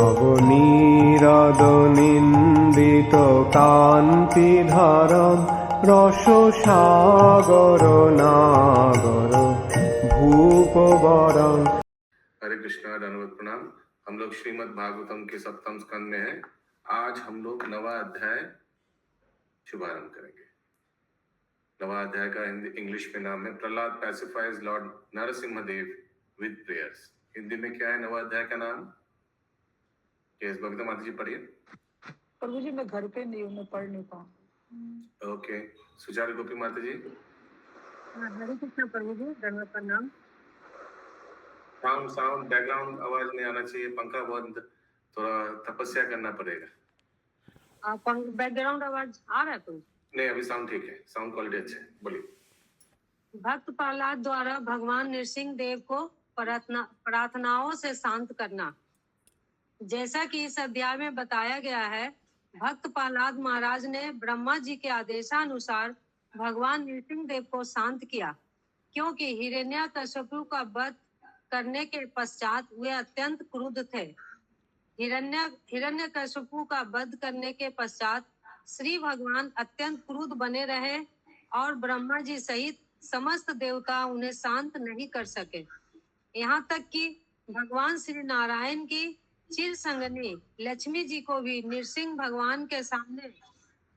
নবনীরদ নিন্দিত কান্তিধরম রস সাগর নাগর ভূপবরং। हरे कृष्णा, धन्यवाद, प्रणाम। हम लोग श्रीमद् भागवतम के सप्तम स्कंद में हैं। आज हम लोग नवा अध्याय शुभारंभ करेंगे। नवा अध्याय का इंग्लिश में नाम है Prahlad pacifies lord Narasimha Dev with prayers. Hindi में क्या है नवा अध्याय का नाम? यस, बबीता माता जी पढ़िए। प्रभु जी मैं घर पे नहीं हूँ, मैं पढ़ नहीं पाऊँ। ओके, सुचारू गोपी माता जी। हरे कृष्ण प्रभु जी, धन्यवाद, प्रणाम। साउंड बैकग्राउंड आवाज नहीं आना चाहिए, पंखा बंद, थोड़ा तपस्या करना पड़ेगा। बैकग्राउंड आवाज आ रहा है तो? नहीं, अभी साउंड ठीक है, साउंड क्वालिटी अच्छा है, बोलिए। भक्त प्रहलाद द्वारा भगवान नरसिंह देव को प्रार्थनाओं से शांत करना। जैसा कि इस अध्याय में बताया गया है, भक्त प्रहलाद महाराज ने ब्रह्मा जी के आदेशानुसार भगवान नरसिंह देव को शांत किया, क्योंकि हिरण्यकश्यपु का वध करने के पश्चात वे अत्यंत क्रुद्ध थे। हिरण्यकश्यपु का वध करने के पश्चात श्री भगवान अत्यंत क्रुद्ध बने रहे और ब्रह्मा जी सहित समस्त देवता उन्हें शांत नहीं कर सके। यहाँ तक कि भगवान श्री नारायण की चिर संगनी लक्ष्मी जी को भी नरसिंह भगवान के सामने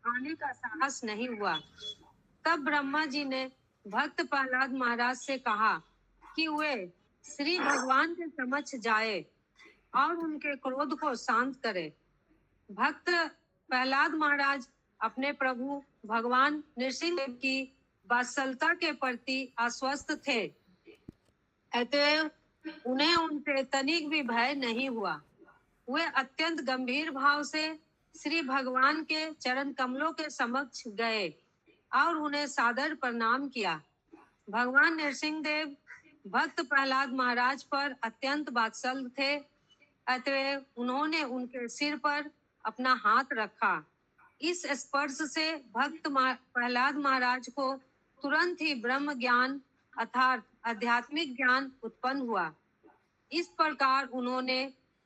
आने का साहस नहीं हुआ। तब ब्रह्मा जी ने भक्त प्रहलाद महाराज से कहा कि वे श्री भगवान के समक्ष जाए और उनके क्रोध को शांत करे। भक्त प्रहलाद महाराज अपने प्रभु भगवान नरसिंह देव की वात्सलता के प्रति आश्वस्त थे, अतएव उन्हें उनसे तनिक भी भय नहीं हुआ। वे अत्यंत गंभीर भाव से श्री भगवान के चरण कमलों के समक्ष गए और उन्हें सादर प्रणाम किया। भगवान नरसिंह देव भक्त प्रहलाद महाराज पर अत्यंत वात्सल थे, अतएव उन्होंने उनके सिर पर अपना हाथ रखा। इस स्पर्श से भक्त प्रहलाद महाराज को तुरंत ही ब्रह्म ज्ञान अर्थात आध्यात्मिक ज्ञान उत्पन्न हुआ। इस प्रकार उन्होंने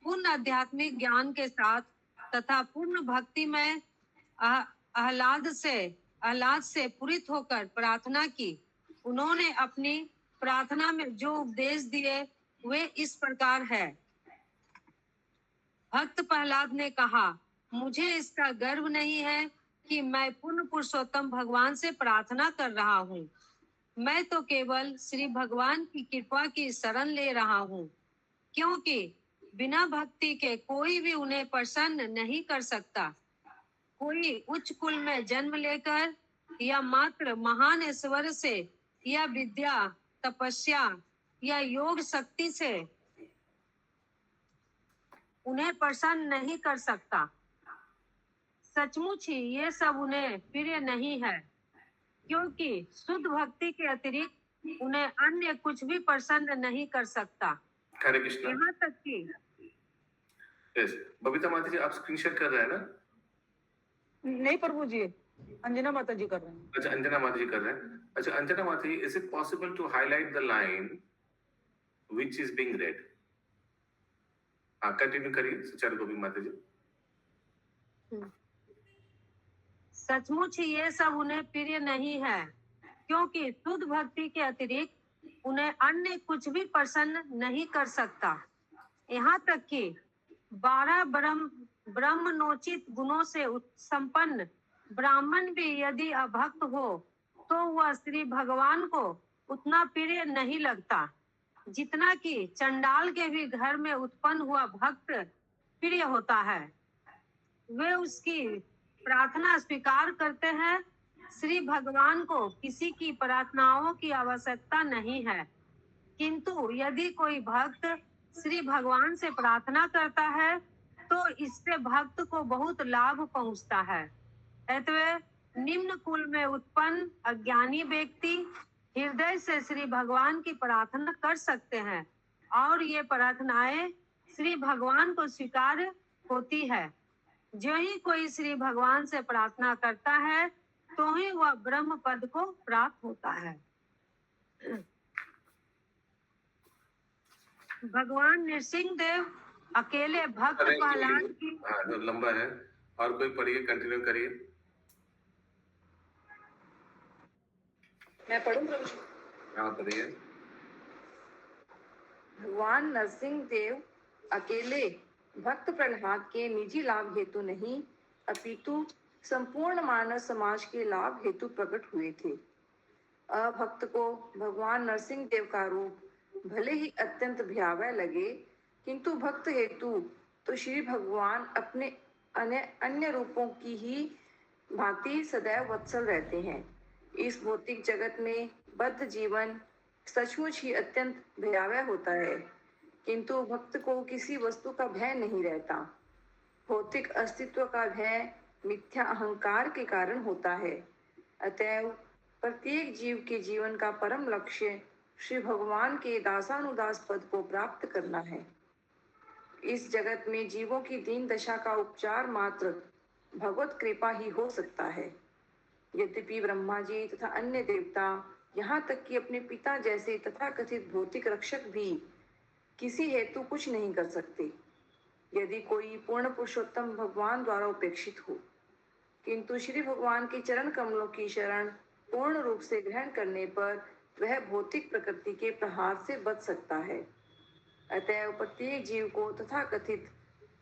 पूर्ण आध्यात्मिक ज्ञान के साथ तथा पूर्ण भक्ति में आह्लाद से पूरित होकर प्रार्थना की। उन्होंने अपनी प्रार्थना में जो उपदेश दिए वे इस प्रकार है। भक्त प्रहलाद ने कहा, मुझे इसका गर्व नहीं है कि मैं पूर्ण पुरुषोत्तम भगवान से प्रार्थना कर रहा हूँ। मैं तो केवल श्री भगवान की कृपा की शरण ले रहा हूँ, क्योंकि बिना भक्ति के कोई भी उन्हें प्रसन्न नहीं कर सकता। कोई उच्च कुल में जन्म लेकर या मात्र महान ऐश्वर्य से या विद्या, तपस्या या योग शक्ति से उन्हें प्रसन्न नहीं कर सकता। सचमुच ही ये सब उन्हें प्रिय नहीं है, क्योंकि शुद्ध भक्ति के अतिरिक्त उन्हें अन्य कुछ भी प्रसन्न नहीं कर सकता। हरे कृष्ण। यहाँ तक कि यस, बबीता माता जी आप स्क्रीन शेयर कर रहे हैं ना? नहीं प्रभु जी, अंजना माता जी कर रहे हैं। अच्छा, अंजना माता जी कर रहे हैं। अच्छा, Anjana Mata ji, is it possible to highlight the line which is being read? Continue करिए सुचारू गोपी माता जी। सचमुच ही ये सब उन्हें प्रिय नहीं है, क्योंकि शुद्ध भक्ति के अतिरिक्त उन्हें अन्य कुछ भी प्रसन्न नहीं कर सकता। यहाँ तक कि 12 ब्रह्मनोचित गुणों से संपन्न ब्राह्मण भी यदि अभक्त हो तो वह श्री भगवान को उतना प्रिय नहीं लगता, जितना कि चंडाल के भी घर में उत्पन्न हुआ भक्त प्रिय होता है। वे उसकी प्रार्थना स्वीकार करते हैं। श्री भगवान को किसी की प्रार्थनाओं की आवश्यकता नहीं है, किंतु यदि कोई भक्त श्री भगवान से प्रार्थना करता है तो इससे भक्त को बहुत लाभ पहुंचता है। अतः निम्न कुल में उत्पन्न अज्ञानी व्यक्ति हृदय से श्री भगवान की प्रार्थना कर सकते हैं और ये प्रार्थनाएं श्री भगवान को स्वीकार होती है। जो ही कोई श्री भगवान से प्रार्थना करता है तो ही वह ब्रह्म पद को प्राप्त होता है। भगवान नरसिंह देव अकेले भक्त प्रहलाद की हाँ जो लंबा है, और कोई पढ़िए, कंटिन्यू करिए। मैं पढ़ूं प्रभु जी? हाँ पढ़िए। भगवान नरसिंह देव अकेले भक्त प्रहलाद के निजी लाभ हेतु नहीं, अपितु संपूर्ण मानव समाज के लाभ हेतु प्रकट हुए थे। अभक्त को भगवान नरसिंह देव का रूप भले ही अत्यंत भयावह लगे, किंतु भक्त हेतु तो श्री भगवान अपने अन्य रूपों की ही भांति सदैव वत्सल रहते हैं। इस भौतिक जगत में बद्ध जीवन सचमुच ही अत्यंत भयावह होता है, किंतु भक्त को किसी वस्तु का भय नहीं रहता। भौतिक अस्तित्व का भय मिथ्या अहंकार के कारण होता है। अतएव प्रत्येक जीव के जीवन का परम लक्ष्य श्री भगवान के दासानुदास पद को प्राप्त करना है। इस जगत में जीवों की दीन दशा का उपचार मात्र भगवत कृपा ही हो सकता है। यद्यपि ब्रह्मा जी तथा अन्य देवता, यहाँ तक कि अपने पिता जैसे तथाकथित भौतिक रक्षक भी किसी हेतु कुछ नहीं कर सकते, यदि कोई पूर्ण पुरुषोत्तम भगवान द्वारा उपेक्षित हो, किंतु श्री भगवान के चरण कमलों की शरण पूर्ण रूप से ग्रहण करने पर वह भौतिक प्रकृति के प्रहार से बच सकता है। अतएव प्रत्येक जीव को तथाकथित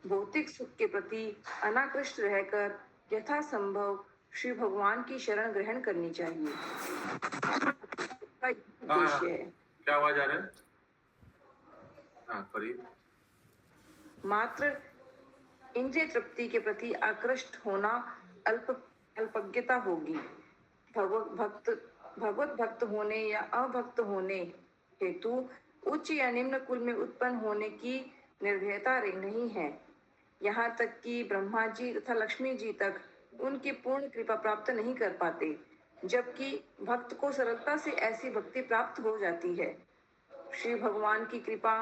भौतिक सुख के प्रति अनाकृष्ट रहकर यथासंभव श्री भगवान की शरण ग्रहण करनी चाहिए। उद्देश्य है। क्या आवाज आ रहा है? हाँ पढ़िए। मात्र इंद्रिय तृप्ति के प्रति आकृष्ट होना अल्पज्ञता होगी। भगवत भक्त होने या अभक्त होने हेतु उच्च या निम्न कुल में उत्पन्न होने की निर्भयता नहीं है। यहाँ तक कि ब्रह्मा जी तथा लक्ष्मी जी तक उनकी पूर्ण कृपा प्राप्त नहीं कर पाते, जबकि भक्त को सरलता से ऐसी भक्ति प्राप्त हो जाती है। श्री भगवान की कृपा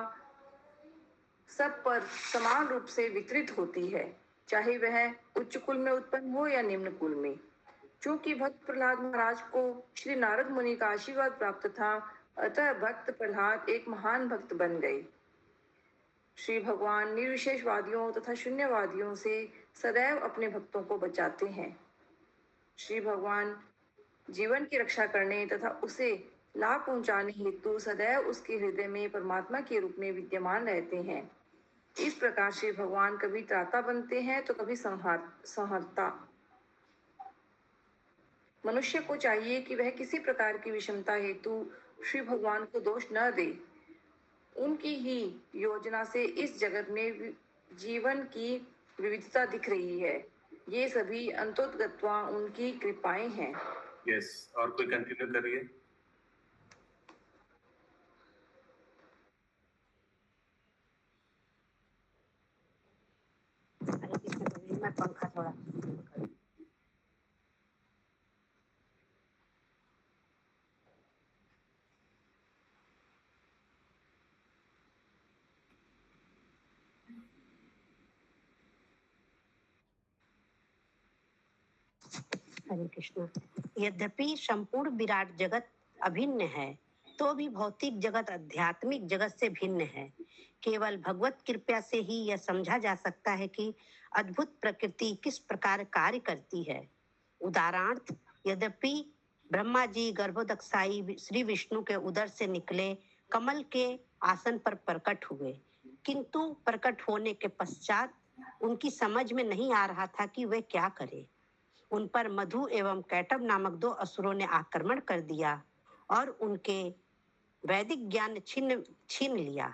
सब पर समान रूप से वितरित होती है, चाहे वह उच्च कुल में उत्पन्न हो या निम्न कुल में। चूंकि भक्त प्रहलाद महाराज को श्री नारद मुनि का आशीर्वाद प्राप्त था, अतः भक्त प्रहलाद एक महान भक्त बन गए। श्री भगवान निर्विशेषवादियों तथा शून्यवादियों से सदैव अपने भक्तों को बचाते हैं। श्री भगवान जीवन की रक्षा करने तथा उसे लाभ पहुंचाने हेतु सदैव उसके हृदय में परमात्मा के रूप में विद्यमान रहते हैं। इस प्रकार श्री भगवान कभी त्राता बनते हैं तो कभी संहर्ता। मनुष्य को चाहिए कि वह किसी प्रकार की विषमता हेतु श्री भगवान को दोष न दे। उनकी ही योजना से इस जगत में जीवन की विविधता दिख रही है। ये सभी अंतोतगत्वा उनकी कृपाएं हैं। यस, और कोई कंटिन्यू करिए। मैं पंखा थोड़ा हरे कृष्ण। यद्यपि संपूर्ण विराट जगत अभिन्न है, तो भी भौतिक जगत आध्यात्मिक जगत से भिन्न है। केवल भगवत कृपा से ही यह समझा जा सकता है कि अद्भुत प्रकृति किस प्रकार कार्य करती है। उदाहरणार्थ, यद्यपि ब्रह्मा जी गर्भोदकसाई श्री विष्णु के उदर से निकले कमल के आसन पर प्रकट हुए, किंतु प्रकट होने के पश्चात उनकी समझ में नहीं आ रहा था कि वे क्या करें। उन पर मधु एवं कैटब नामक 2 असुरों ने आक्रमण कर दिया और उनके वैदिक ज्ञान छीन लिया,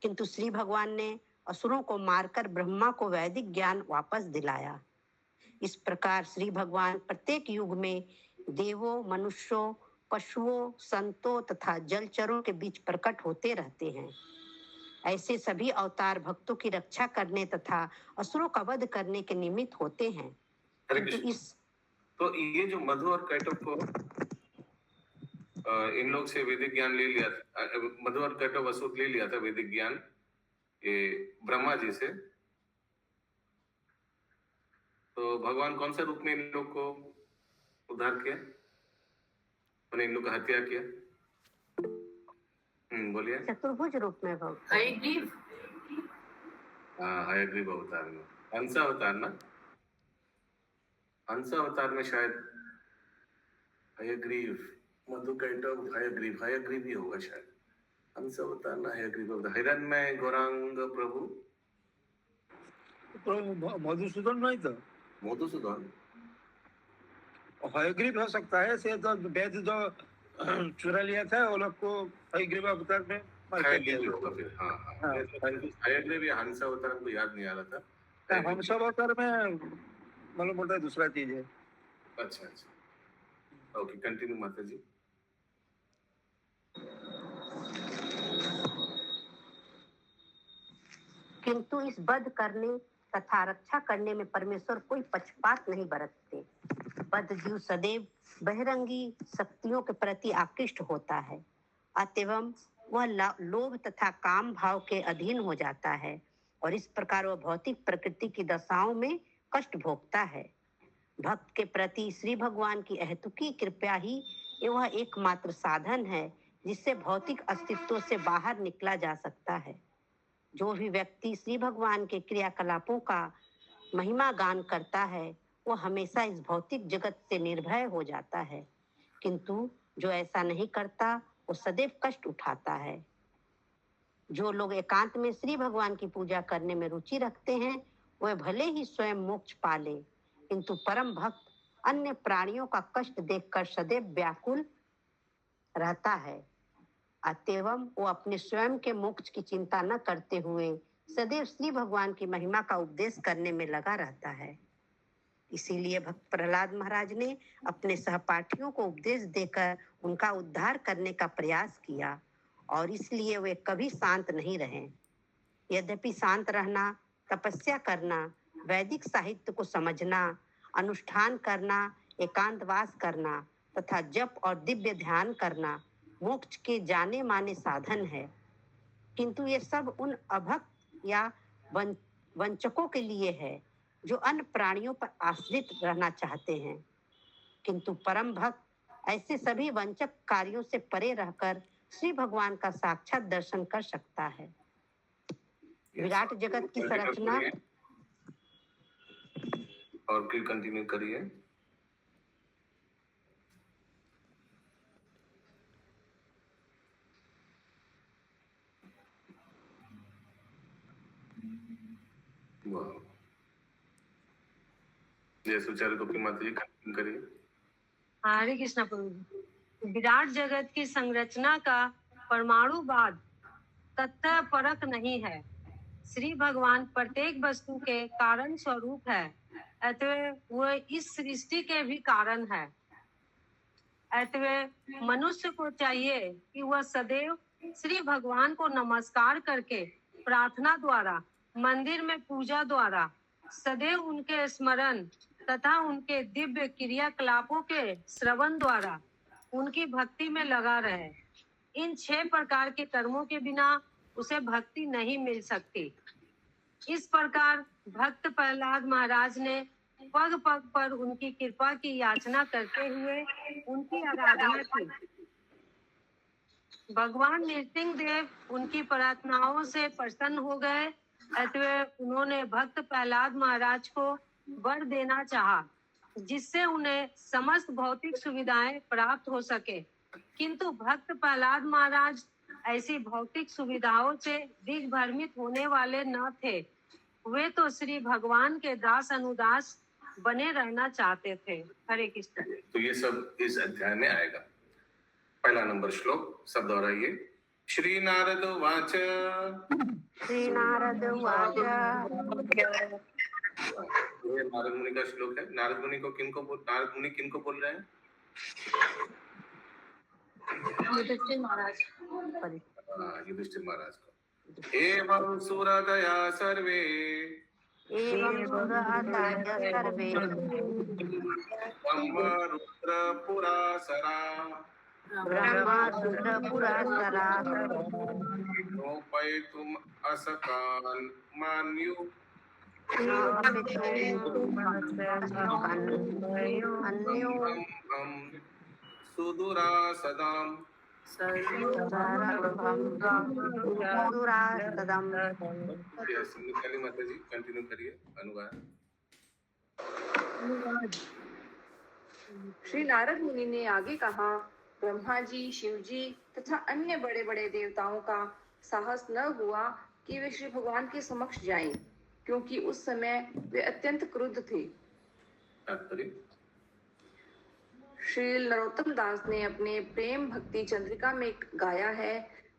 किंतु श्री भगवान ने असुरों को मारकर ब्रह्मा को वैदिक ज्ञान वापस दिलाया। इस प्रकार श्री भगवान प्रत्येक युग में देवों, मनुष्यों, पशुओं, संतों तथा जलचरों के बीच प्रकट होते रहते हैं। ऐसे सभी अवतार भक्तों की रक्षा करने तथा असुरों का वध करने के निमित्त होते हैं। तो ये जो मधु और कैटब को इन लोग से वैदिक ज्ञान ले लिया, मधु और कैटब असुर ले लिया था वैदिक ज्ञान ये ब्रह्मा जी से। तो भगवान कौन सा रूप में इन लोग को उद्धार किया, उन्हें इन लोग का हत्या किया? बोलिए। चतुर्भुज रूप में भगवान। हाँ, हयग्रीव अवतार में, हंस अवतार ना, हंस अवतार में शायद हयग्रीव, मधुकैटभ हयग्रीव, हयग्रीव ही होगा शायद, हंस अवतार ना हयग्रीव अवतार, हिरण्मय गौरांग प्रभु, मधुसूदन नहीं था, मधुसूदन, हयग्रीव हो सकता है। से तो वेद जो चुरा लिया था वो लोग को हयग्रीव अवतार में मार कर दिया। हयग्रीव होगा फिर, हाँ हाँ, हाँ, हयग्रीव या हंस अवतार हमको याद नहीं आ रहा था। हम सब अवतार में मालूम पड़ता है दूसरा चीज है। अच्छा अच्छा, ओके, कंटिन्यू माता जी। किंतु इस वध करने तथा रक्षा करने में परमेश्वर कोई पक्षपात नहीं बरतते। बद्ध जीव सदैव बहिरंगी शक्तियों के प्रति आकृष्ट होता है, अतएव वह लोभ तथा काम भाव के अधीन हो जाता है और इस प्रकार वह भौतिक प्रकृति की दशाओं में कष्ट भोगता है। भक्त के प्रति श्री भगवान की अहेतुकी कृपा ही वह एकमात्र साधन है जिससे भौतिक अस्तित्व से बाहर निकला जा सकता है। जो भी व्यक्ति श्री भगवान के क्रियाकलापों का महिमा गान करता है वो हमेशा इस भौतिक जगत से निर्भय हो जाता है, किंतु जो ऐसा नहीं करता वो सदैव कष्ट उठाता है। जो लोग एकांत में श्री भगवान की पूजा करने में रुचि रखते हैं वह भले ही स्वयं मोक्ष पाले, किंतु परम भक्त अन्य प्राणियों का कष्ट देखकर सदैव व्याकुल रहता है। अतएव वो अपने स्वयं के मोक्ष की चिंता न करते हुए सदैव श्री भगवान की महिमा का उपदेश करने में लगा रहता है। इसीलिए भक्त प्रहलाद महाराज ने अपने सहपाठियों को उपदेश देकर उनका उद्धार करने का प्रयास किया और इसलिए वे कभी शांत नहीं रहे। यद्यपि शांत रहना, तपस्या करना, वैदिक साहित्य को समझना, अनुष्ठान करना, एकांतवास करना तथा जप और दिव्य ध्यान करना मोक्ष के जाने माने साधन है, किंतु ये सब उन अभक्त या वंचकों के लिए है जो अन्य प्राणियों पर आश्रित रहना चाहते हैं। किंतु परम भक्त ऐसे सभी वंचक कार्यों से परे रहकर श्री भगवान का साक्षात दर्शन कर सकता है। विराट जगत की संरचना और फिर कंटिन्यू करिए। जय सुचारू गोपी माता जी, कंटिन्यू करिए। हरे कृष्णा प्रभु। विराट जगत की संरचना का परमाणुवाद तथ्य परक नहीं है। श्री भगवान प्रत्येक वस्तु के कारण स्वरूप है, अतः वह इस सृष्टि के भी कारण है। अतः मनुष्य को चाहिए कि वह सदैव श्री भगवान को नमस्कार करके, प्रार्थना द्वारा, मंदिर में पूजा द्वारा सदैव उनके स्मरण तथा उनके दिव्य क्रियाकलापों के श्रवण द्वारा उनकी भक्ति में लगा रहे। इन 6 प्रकार के कर्मों के बिना उसे भक्ति नहीं मिल सकती। इस प्रकार भक्त प्रहलाद महाराज ने पग पग पर उनकी कृपा की याचना करते हुए उनकी आराधना की। भगवान नृसिंह देव उनकी प्रार्थनाओं से प्रसन्न हो गए, अतः उन्होंने भक्त प्रहलाद महाराज को वर देना चाहा जिससे उन्हें समस्त भौतिक सुविधाएं प्राप्त हो सके। किंतु भक्त प्रहलाद महाराज ऐसी भौतिक सुविधाओं से दिग्भ्रमित होने वाले न थे। वे तो श्री भगवान के दास अनुदास बने रहना चाहते थे। हरे कृष्ण। तो ये सब इस अध्याय में आएगा। पहला नंबर श्लोक सब दोहराइए। श्री नारद वाच, श्री नारद वाच। ये नारद मुनि का श्लोक है। नारद मुनि किनको बोल रहे हैं? युधिष्ठिर महाराज। युधिष्ठिर महाराज को। एवं सुरदया सर्वे, एवं सुरदया सर्वे, ब्रह्म रुद्र पुरासरा, ब्रह्मा रुद्र पुरासरा, नोपैतुम असकान् मान्यु, अन्यो हम सुदुरासदां दुरास्तदम् काली माता जी कंटिन्यू करिए अनुवाद। श्री नारद मुनि ने आगे कहा, ब्रह्मा जी, शिव जी तथा अन्य बड़े बड़े देवताओं का साहस न हुआ कि वे श्री भगवान के समक्ष जाएं, क्योंकि उस समय वे अत्यंत क्रुद्ध थे। तात्पर्य श्री नरोत्तम दास ने अपने प्रेम भक्ति चंद्रिका में गाया है,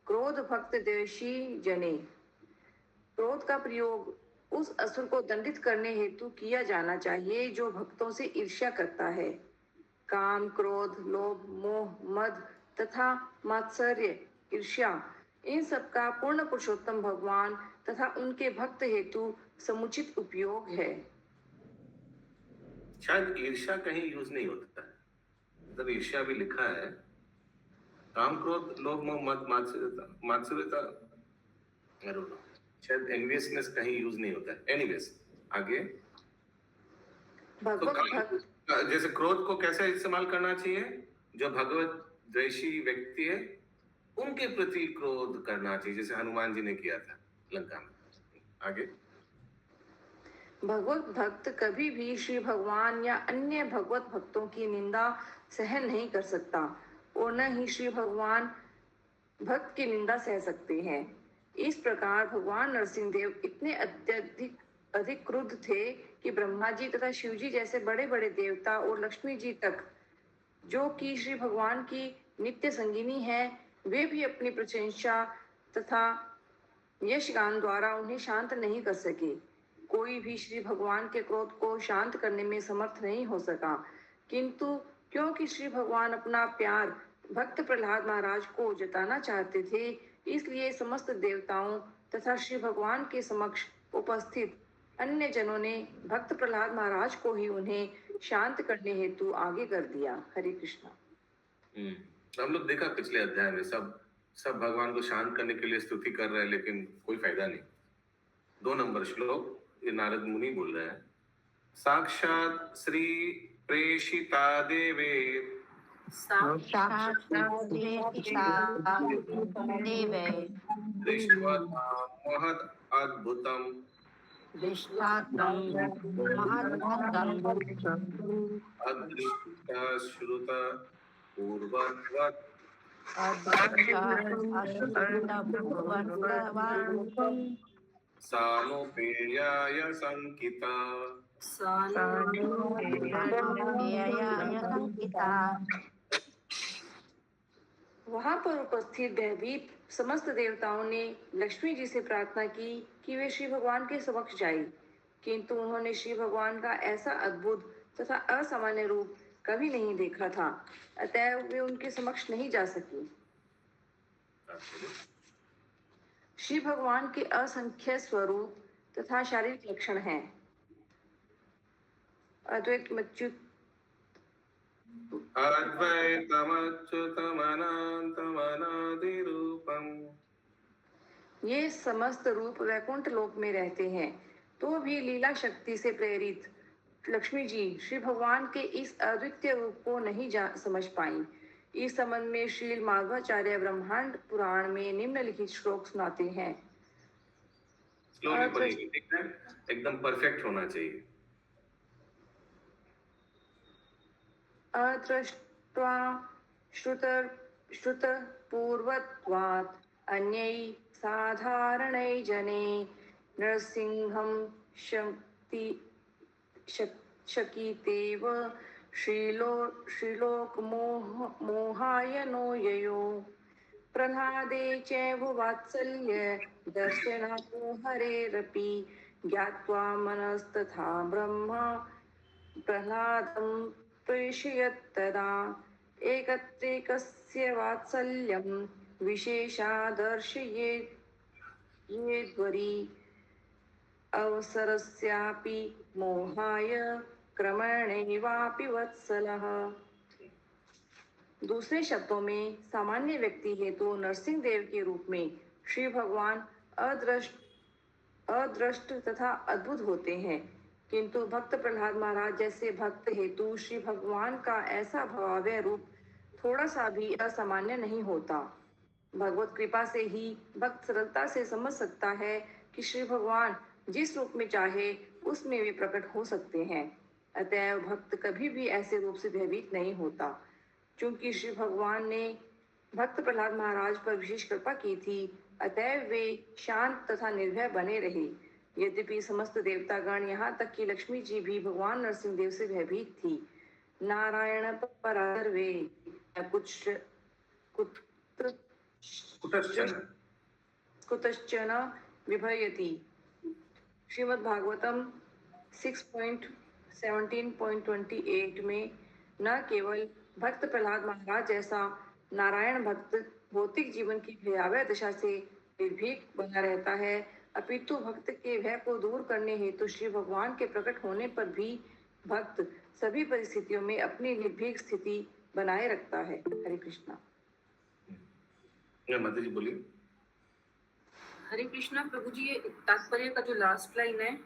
क्रोध भक्त द्वेषी जने। क्रोध का प्रयोग उस असुर को दंडित करने हेतु किया जाना चाहिए जो भक्तों से ईर्ष्या करता है। काम, क्रोध, लोभ, मोह, मद तथा मात्सर्य, ईर्ष्या, इन सब का पूर्ण पुरुषोत्तम भगवान तथा उनके भक्त हेतु समुचित उपयोग है। शायद ईर्ष्या कहीं यूज नहीं होता है, मतलब ईर्ष्या भी लिखा है। काम, क्रोध, लोभ, मोह, मद, मात्सर्यता, I don't know, शायद एनवियसनेस कहीं यूज नहीं होता है। एनीवेज आगे तो जैसे क्रोध को कैसे इस्तेमाल करना चाहिए? जो भगवत द्वेषी व्यक्ति है उनके प्रति क्रोध करना चाहिए, जैसे हनुमान जी ने किया था लंका में। आगे भगवत भक्त कभी भी श्री भगवान या अन्य भगवत भक्तों की निंदा सहन नहीं कर सकता और न ही श्री भगवान भक्त की निंदा सह सकते हैं। इस प्रकार भगवान नरसिंह देव इतने अधिक क्रुद्ध थे कि ब्रह्मा जी तथा शिव जी जैसे बड़े बड़े देवता और लक्ष्मी जी तक, जो कि श्री भगवान की नित्य संगिनी है, वे भी अपनी प्रशंसा तथा यशगान द्वारा उन्हें शांत नहीं कर सके। कोई भी श्री भगवान के क्रोध को शांत करने में समर्थ नहीं हो सका, किंतु क्योंकि श्री भगवान अपना प्यार भक्त प्रहलाद महाराज को जताना चाहते थे, इसलिए समस्त देवताओं तथा श्री भगवान के समक्ष उपस्थित अन्य जनों ने भक्त प्रहलाद महाराज को ही उन्हें शांत करने हेतु आगे कर दिया। हरे कृष्णा। हम लोग देखा पिछले अध्याय में सब भगवान को शांत करने के लिए स्तुति कर रहे हैं, लेकिन कोई फायदा नहीं। 2 नंबर श्लोक ये नारद मुनि बोल रहे हैं, साक्षात श्री प्रेषिता देवे दृष्ट्वा महत् अद्भुतम् अदृष्टा श्रुता पूर्ववत् सानुपेयाय संकिता। वहां पर उपस्थित भयभीत समस्त देवताओं ने लक्ष्मी जी से प्रार्थना की कि वे श्री भगवान के समक्ष जाए, किंतु उन्होंने श्री भगवान का ऐसा अद्भुत तथा असामान्य रूप कभी नहीं देखा था, अतः वे उनके समक्ष नहीं जा सकी। श्री भगवान के असंख्य स्वरूप तथा शारीरिक लक्षण हैं। अद्वैतमच्युत ये समस्त रूप वैकुंठ लोक में रहते हैं, तो भी लीला शक्ति से प्रेरित लक्ष्मी जी श्री भगवान के इस अद्वितीय रूप को नहीं समझ पाई। इस संबंध में श्रील माधवाचार्य ब्रह्मांड पुराण में निम्नलिखित श्लोक सुनाते हैं। एकदम परफेक्ट होना चाहिए। अदृष्ट्वा श्रुत पूर्वत्वात् अन्यै साधारणै जने नरसिंहं शकीतेव श्रीलोक मोहाय नो ययो प्रह्लादे चैव वात्सल्य दर्शनातो हरेरपि ज्ञात्वा मनस्तथा ब्रह्मा प्रह्लादं प्रेषयत् तदा एकत्रेकस्य वात्सल्यं विशेषादर्शयेद्वरि अवसरस्यापि मोहाय क्रमणैवापि वत्सलः। दूसरे शब्दों में सामान्य व्यक्ति हेतु नरसिंह देव के रूप में श्री भगवान अदृष्ट तथा अद्भुत होते हैं, किंतु भक्त प्रहलाद महाराज जैसे भक्त हेतु श्री भगवान का ऐसा भव्य रूप थोड़ा सा भी असामान्य नहीं होता। भगवत कृपा से ही भक्त सरलता से समझ सकता है कि श्री भगवान जिस रूप में चाहे उसमें भी प्रकट हो सकते हैं। अतएव भक्त कभी भी ऐसे रूप से भयभीत नहीं होता। चूंकि श्री भगवान ने भक्त प्रहलाद महाराज पर विशेष कृपा की थी, अतएव वे शांत तथा निर्भय बने रहे। यद्यपि समस्त देवतागण यहाँ तक कि लक्ष्मी जी भी भगवान नरसिंह देव से भयभीत थी। नारायण परार वे कुछ कुतश्चन कुतश्चन विभयति। श्रीमद् भागवतम 6.17.28 में न केवल भक्त प्रहलाद महाराज जैसा नारायण भक्त भौतिक जीवन की भयावह दशा से निर्भीक बना रहता है, अपितु भक्त के भय को दूर करने हेतु श्री भगवान के प्रकट होने पर भी भक्त सभी परिस्थितियों में अपनी निर्भीक स्थिति बनाए रखता है। हरे कृष्णा। माता जी बोलिए। हरे कृष्णा। प्रभु जी, ये तात्पर्य का जो लास्ट लाइन है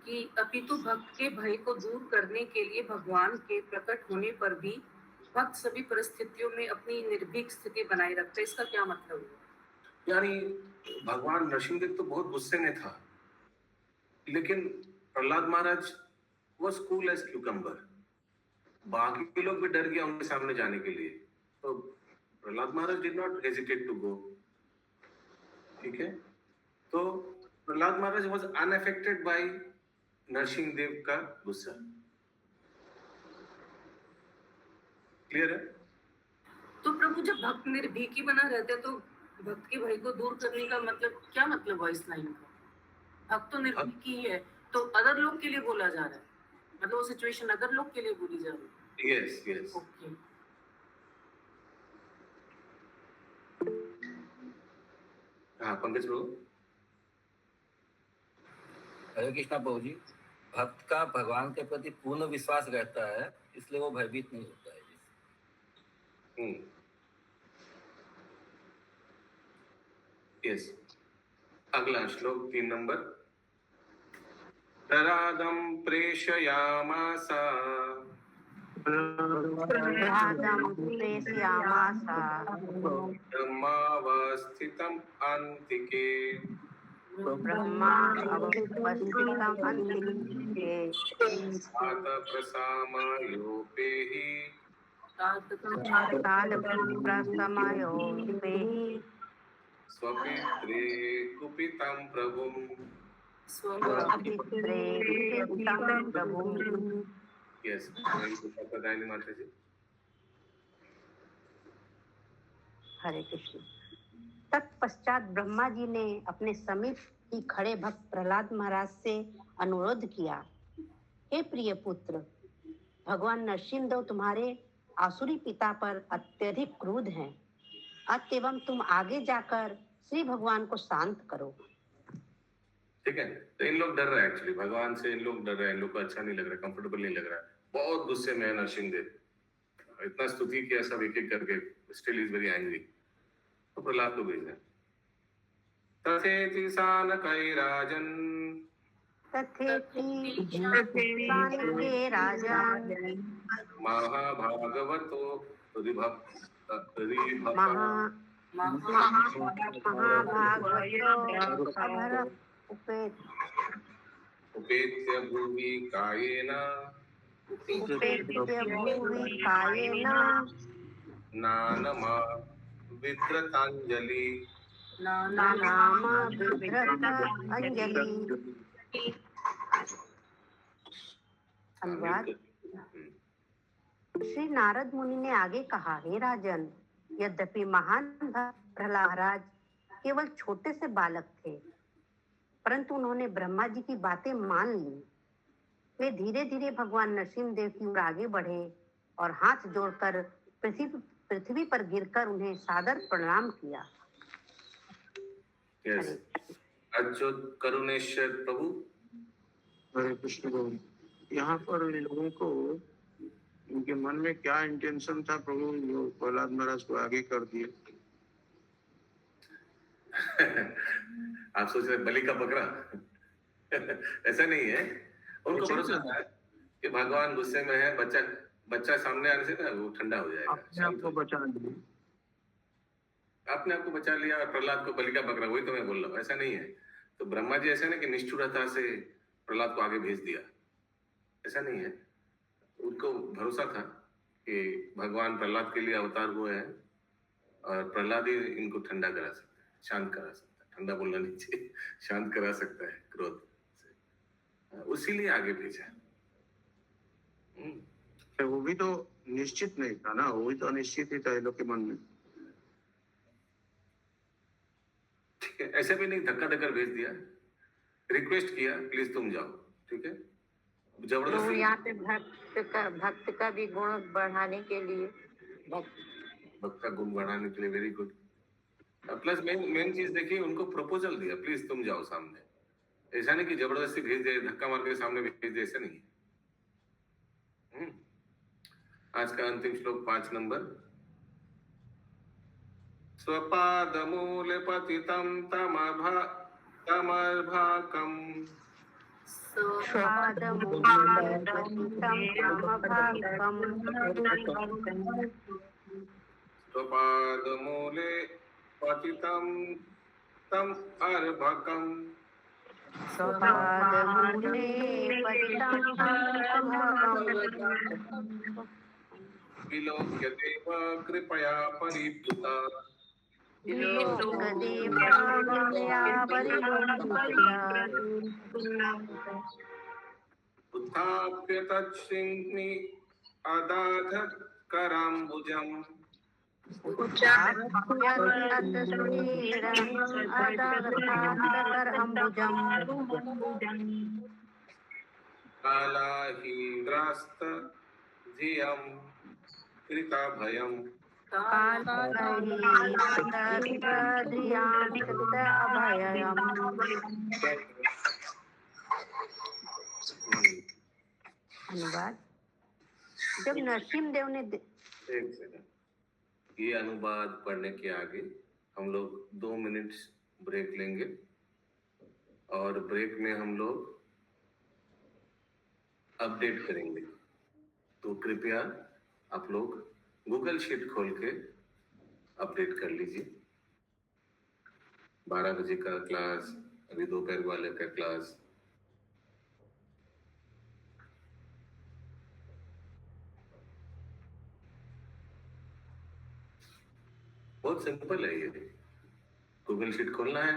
कि अपितु भक्त के भय को दूर करने के लिए भगवान के प्रकट होने पर भी भक्त सभी परिस्थितियों में अपनी निर्भीक स्थिति बनाए रखता है, इसका क्या मतलब है? यानी भगवान नरसिंहदेव तो बहुत गुस्से में था, लेकिन Prahlad Maharaj was cool as cucumber. बाकी लोग भी डर गया उनके सामने जाने के लिए, तो Prahlad Maharaj did not hesitate to go. ठीक है, तो Prahlad Maharaj was unaffected by Narasimhadev का गुस्सा। क्लियर है? तो प्रभु, जब भक्त निर्भीकी बना रहते हैं तो भक्त के भय को दूर करने का मतलब क्या मतलब है इस लाइन का? भक्त तो निर्भीकी है, तो अदर लोग के लिए बोला जा रहा है, मतलब वो सिचुएशन अदर लोग के लिए बोली जा रही है। Yes yes. ओके। हाँ पंकज प्रभु। हरे कृष्णा प्रभु जी, भक्त का भगवान के प्रति पूर्ण विश्वास रहता है, इसलिए वो भयभीत नहीं होता है। यस। अगला श्लोक 3 नंबर। प्ररादं प्रेषयामास ब्रह्मावस्थितम् अन्तिके सात प्रसामयोपेहि स्वपित्रे कुपितं प्रभुम्। यस, पदायनी माता जी। हरे कृष्ण। तत्पश्चात ब्रह्मा जी ने अपने समीप ही खड़े भक्त प्रहलाद महाराज से अनुरोध किया, हे प्रिय पुत्र, भगवान नरसिंहदेव तुम्हारे आसुरी पिता पर अत्यधिक क्रुद्ध हैं, अतएव तुम आगे जाकर श्री भगवान को शांत करो। ठीक है, तो इन लोग डर रहे हैं, एक्चुअली भगवान से इन लोग डर रहे हैं, इन लोग को अच्छा नहीं लग रहा, कंफर्टेबल नहीं लग रहा है, बहुत गुस्से में है नरसिंहदेव। इतना स्तुति किया सब एक एक करके, स्टिल इज वेरी एंग्री। तो प्रहलाद को भेज रहे हैं। तथेति सानकैराजन् महाभागवतो उपेत्य भूमि कायेन नानमा विद्रतांजलि। अनुवाद। श्री नारद मुनि ने आगे कहा, हे राजन, यद्यपि महान भक्त प्रहलाद महाराज केवल छोटे से बालक थे, परंतु उन्होंने ब्रह्मा जी की बातें मान ली। वे धीरे धीरे भगवान नरसिंहदेव की ओर आगे बढ़े और हाथ जोड़कर पृथ्वी पर गिरकर उन्हें सादर प्रणाम किया। यस, अच्युत करुणेश्वर प्रभु। हरे कृष्ण प्रभु। यहाँ पर लोगों को उनके मन में क्या इंटेंशन था प्रभु, जो प्रहलाद महाराज को आगे कर दिए? आप सोच रहे बलि का बकरा? ऐसा नहीं है, उनको भरोसा था कि भगवान गुस्से में है, बच्चा बच्चा सामने आने से ना वो ठंडा हो जाएगा, अपने शांत आप को हो बचा लिए। जाएगा। आपने आपको बचा लिया और प्रहलाद को बलि का बकरा, वही तो मैं बोल रहा हूँ, ऐसा नहीं है। तो ब्रह्मा जी ऐसा नहीं कि निष्ठुरता से प्रहलाद को आगे भेज दिया, ऐसा नहीं है। उनको भरोसा था कि भगवान प्रहलाद के लिए अवतार हुए हैं और प्रहलाद ही इनको ठंडा करा सकता है, शांत करा सकता है, ठंडा बोलना नहीं चाहिए, शांत करा सकता है क्रोध से, उसी लिए आगे भेजा। तो वो भी तो निश्चित नहीं था ना, वो भी तो अनिश्चित ही था ये लोग के मन में। ठीक है, ऐसे भी नहीं धक्का देकर भेज दिया, रिक्वेस्ट किया प्लीज तुम जाओ, ठीक है, तो जबरदस्ती। यहाँ पे भक्त का भी गुण बढ़ाने के लिए भक्त का गुण बढ़ाने के लिए, वेरी गुड। प्लस मेन चीज देखिए, उनको प्रपोजल दिया प्लीज तुम जाओ सामने, ऐसा नहीं कि जबरदस्ती भेज दे, धक्का मार के सामने भेज दे, ऐसा नहीं। आज का अंतिम श्लोक 5 नंबर। स्वपादमूले पतितं तमर्भाकम् स्वपादमूले पतितं तम अर्भकम् विलोक्य देव कृपया परिप्लुता उत्थाप्य तच्छृण्वि अदाध कराम्बुजम् कालाहीन्द्रास्त धियं कृताभयम् अनुवाद। जब नरसिंह देव ने एक सेकंड, ये अनुवाद पढ़ने के आगे हम लोग 2 मिनट ब्रेक लेंगे और ब्रेक में हम लोग अपडेट करेंगे। तो कृपया आप लोग गूगल शीट खोल के अपडेट कर लीजिए। 12 बजे का क्लास, अभी दोपहर वाले का क्लास। बहुत सिंपल है ये, गूगल शीट खोलना है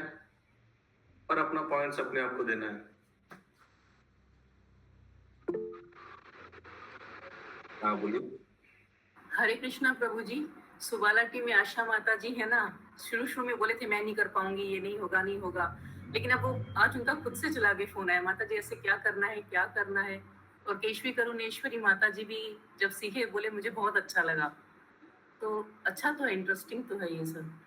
और अपना पॉइंट्स अपने आप को देना है। हाँ बोलिए। हरे कृष्णा प्रभु जी। सुबाला टीम में आशा माता जी है ना, शुरू में बोले थे मैं नहीं कर पाऊंगी, ये नहीं होगा नहीं होगा, लेकिन अब वो आज उनका खुद से चला के फोन आया, माता जी ऐसे क्या करना है क्या करना है। और केशवी करुणेश्वरी माता जी भी जब सीखे बोले मुझे बहुत अच्छा लगा। तो अच्छा तो है, इंटरेस्टिंग तो है ये सब।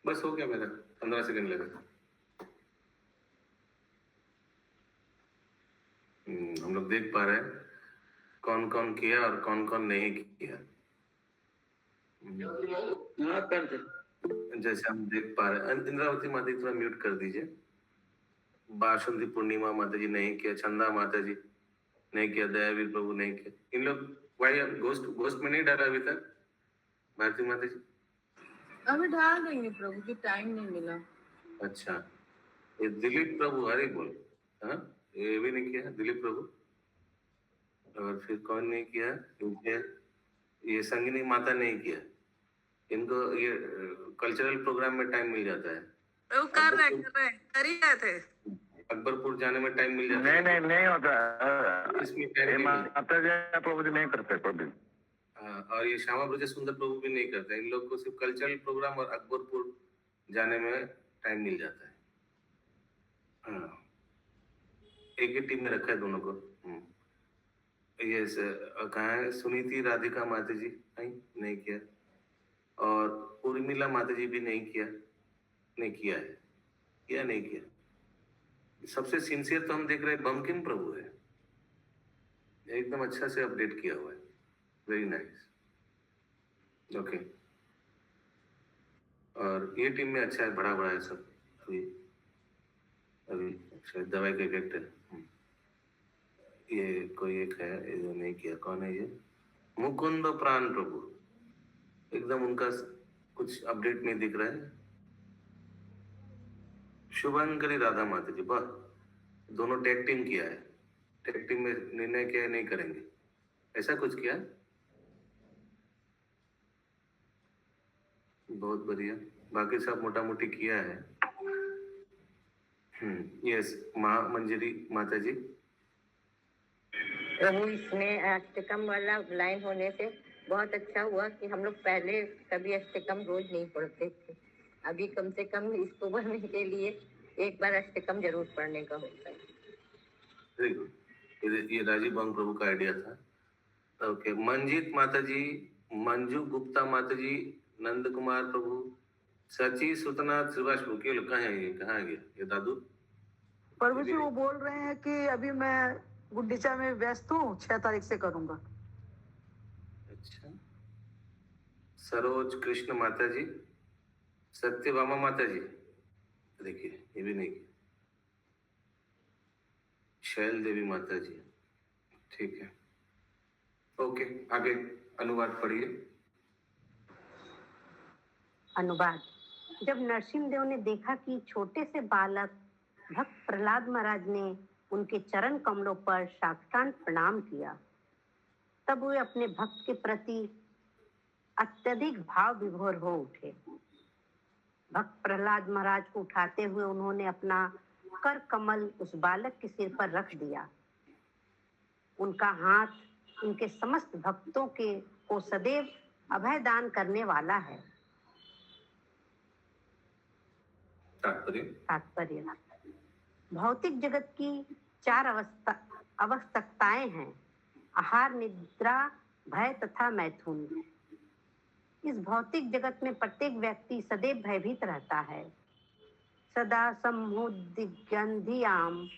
बस हो गया मेरा, 15 सेकंड लगा। हम लोग देख पा रहे हैं कौन कौन किया और कौन कौन नहीं किया। जैसे हम देख पा रहे हैं, इंद्रावती माता जी थोड़ा म्यूट कर दीजिए। बासंती पूर्णिमा माता जी नहीं किया, चंदा माता जी नहीं किया, दयावीर प्रभु नहीं किया। इन लोग वाई घोस्ट में नहीं डाला अभी तक। भारती माता जी अभी डाल देंगे प्रभु जी, टाइम नहीं मिला। अच्छा, ये दिलीप प्रभु, हरे बोल, हाँ ये भी नहीं किया दिलीप प्रभु। और फिर कौन नहीं किया, क्योंकि ये संगिनी माता नहीं किया। इनको ये कल्चरल प्रोग्राम में टाइम मिल जाता है। वो कर रहे कर ही रहे थे। अकबरपुर जाने में टाइम मिल जाता है। नहीं होता, इसमें टाइम नहीं मिलता। माता जी प्रभु जी नहीं करते कभी। और ये श्यामा ब्रज सुंदर प्रभु भी नहीं करते। इन लोग को सिर्फ कल्चरल प्रोग्राम और अकबरपुर जाने में टाइम मिल जाता है। हाँ, एक ही टीम में रखा है दोनों को। ये कहाँ है, सुनीति राधिका माता जी नहीं किया, और उर्मिला माता जी भी नहीं किया है, नहीं किया। सबसे सिंसियर तो हम देख रहे हैं बमकिन प्रभु है, एकदम अच्छा से अपडेट किया हुआ है, वेरी नाइस, ओके। और ये टीम में अच्छा है, बड़ा है सब। अभी शायद दवाई का इफेक्ट है। ये कोई एक है, ये जो नहीं किया, कौन है ये? मुकुंद प्राण प्रभु, एकदम उनका कुछ अपडेट नहीं दिख रहा है। शुभंकरी राधा माता जी, वाह, दोनों टैग टीम किया है, टैग टीम में निर्णय किया है नहीं करेंगे, ऐसा कुछ किया, बहुत बढ़िया। बाकी सब मोटा मोटी किया है। यस, मंजरी माता जी। प्रभु, इसमें अष्टकम वाला लाइन होने से बहुत अच्छा हुआ कि हम लोग पहले कभी अष्टकम रोज नहीं पढ़ते थे। अभी कम से कम इसको पढ़ने के लिए एक बार अष्टकम जरूर पढ़ने का होता है। Very good. ये राजीव बांग प्रभु का आइडिया था। ओके, मंजीत माता जी, मंजू गुप्ता माता जी, नंद कुमार प्रभु, सची सुतनाथ सुभाष प्रभु, के लोग कहाँ है ये, कहाँ गया ये दादू? प्रभु जी, वो बोल रहे हैं कि अभी मैं गुड्डीचा में व्यस्त हूँ, 6 तारीख से करूंगा। अच्छा, सरोज कृष्ण माता जी, सत्यभामा माता जी, देखिए ये भी नहीं किया। शैल देवी माता जी, ठीक है, ओके, आगे अनुवाद पढ़िए। अनुवाद। जब नरसिंहदेव ने देखा कि छोटे से बालक भक्त प्रहलाद महाराज ने उनके चरण कमलों पर साष्टांग प्रणाम किया, तब वे अपने भक्त के प्रति अत्यधिक भाव विभोर हो उठे। भक्त प्रहलाद महाराज को उठाते हुए उन्होंने अपना कर कमल उस बालक के सिर पर रख दिया। उनका हाथ उनके समस्त भक्तों को सदैव अभय दान करने वाला है। तात्पर्य। भौतिक जगत की 4 आवश्यकताएं हैं: आहार, निद्रा, भय तथा मैथुन। इस भौतिक जगत में प्रत्येक व्यक्ति सदैव भयभीत रहता है। सदा समुद्दिग्यंधियाम,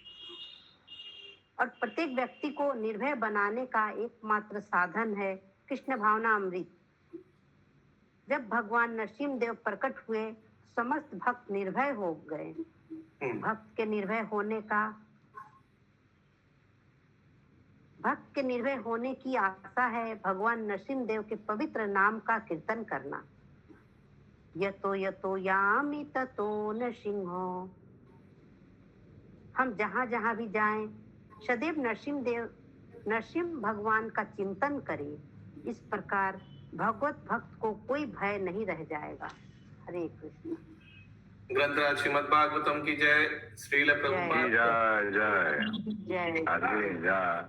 और प्रत्येक व्यक्ति को निर्भय बनाने का एकमात्र साधन है कृष्ण भावना अमृत। जब भगवान नरसिंहदेव प्रकट हुए, समस्त भक्त निर्भय हो गए। भक्त के निर्भय होने की आशा है भगवान नरसिंहदेव के पवित्र नाम का कीर्तन करना। यतो यतो यामि ततो नरसिंहो। हम जहाँ जहाँ भी जाएं, सदैव नरसिंह भगवान का चिंतन करें। इस प्रकार भगवत भक्त को कोई भय नहीं रह जाएगा। हरे कृष्ण। ग्रंथराज श्रीमद् भागवतम की जय। श्रील प्रभुपाद जय जय। जय।